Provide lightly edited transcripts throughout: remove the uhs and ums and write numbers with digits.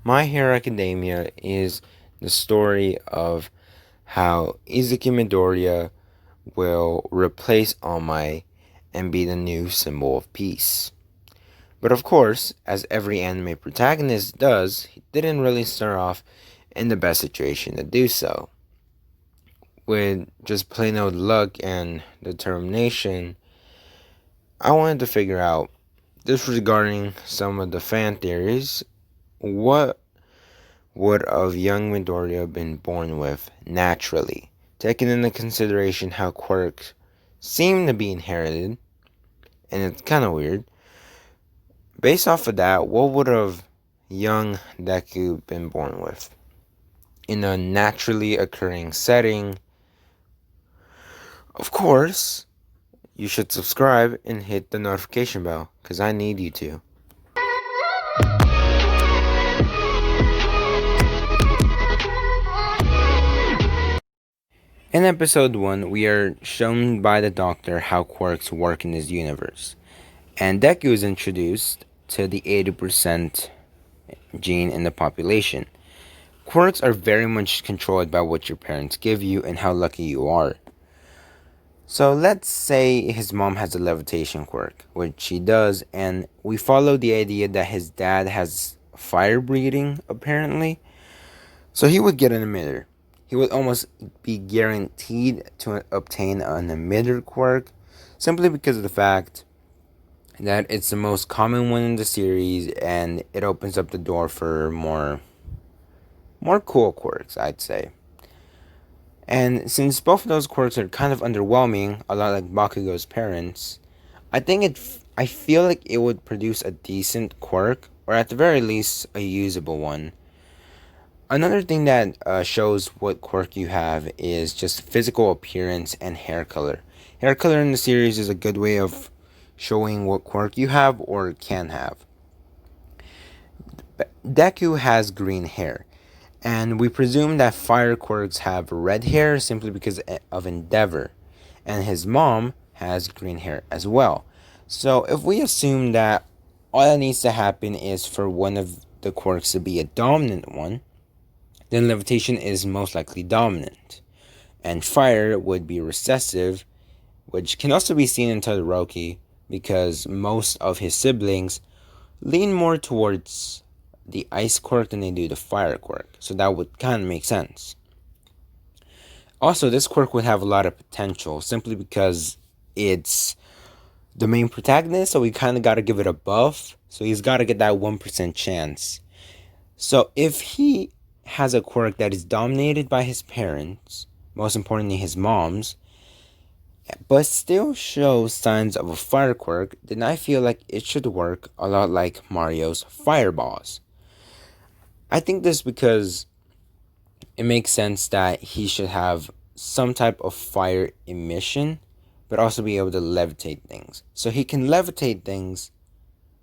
My Hero Academia is the story of how Izuki Midoriya will replace All Might and be the new symbol of peace. But of course, as every anime protagonist does, he didn't really start off in the best situation to do so. With just plain old luck and determination, I wanted to figure out, disregarding some of the fan theories, what would of young Midoriya been born with naturally, taking into consideration how quirks seem to be inherited, and it's kind of weird. Based off of that, what would have young Deku been born with? In a naturally occurring setting, of course, you should subscribe and hit the notification bell, because I need you to. In episode 1, we are shown by the Doctor how quirks work in this universe. And Deku is introduced to the 80% gene in the population. Quirks are very much controlled by what your parents give you and how lucky you are. So let's say his mom has a levitation quirk, which she does, and we follow the idea that his dad has fire breathing, apparently. So he would get an emitter. He would almost be guaranteed to obtain an emitter quirk, simply because of the fact that it's the most common one in the series, and it opens up the door for more cool quirks, I'd say. And since both of those quirks are kind of underwhelming, a lot like Bakugo's parents, I feel like it would produce a decent quirk, or at the very least, a usable one. Another thing that shows what quirk you have is just physical appearance and hair color. Hair color in the series is a good way of showing what quirk you have or can have. Deku has green hair, and we presume that fire quirks have red hair simply because of Endeavor, and his mom has green hair as well. So if we assume that all that needs to happen is for one of the quirks to be a dominant one, then levitation is most likely dominant, and fire would be recessive, which can also be seen in Todoroki because most of his siblings lean more towards the ice quirk than they do the fire quirk, so that would kind of make sense. Also, this quirk would have a lot of potential simply because it's the main protagonist, so we kind of got to give it a buff, so he's got to get that 1% chance. So if he has a quirk that is dominated by his parents, most importantly his mom's, but still shows signs of a fire quirk, then I feel like it should work a lot like Mario's fireballs. I think this because it makes sense that he should have some type of fire emission, but also be able to levitate things. So he can levitate things,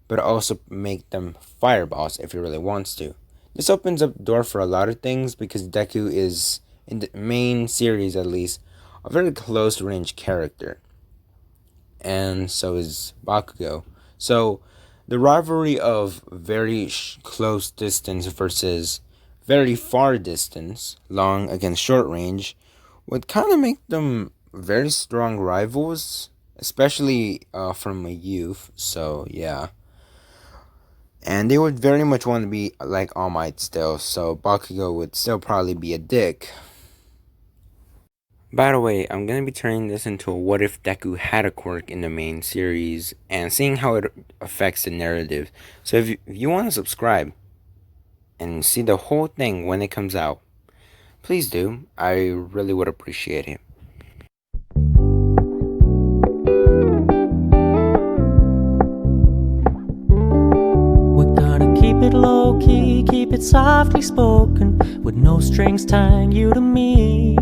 but also make them fireballs if he really wants to. This opens up the door for a lot of things because Deku is, in the main series at least, a very close range character. And so is Bakugo. So the rivalry of very close distance versus very far distance, long against short range, would kind of make them very strong rivals, especially from a youth. So yeah. And they would very much want to be like All Might still, so Bakugo would still probably be a dick. By the way, I'm going to be turning this into a what if Deku had a quirk in the main series, and seeing how it affects the narrative. So if you want to subscribe, and see the whole thing when it comes out, please do. I really would appreciate it. Keep it low key, keep it softly spoken, with no strings tying you to me.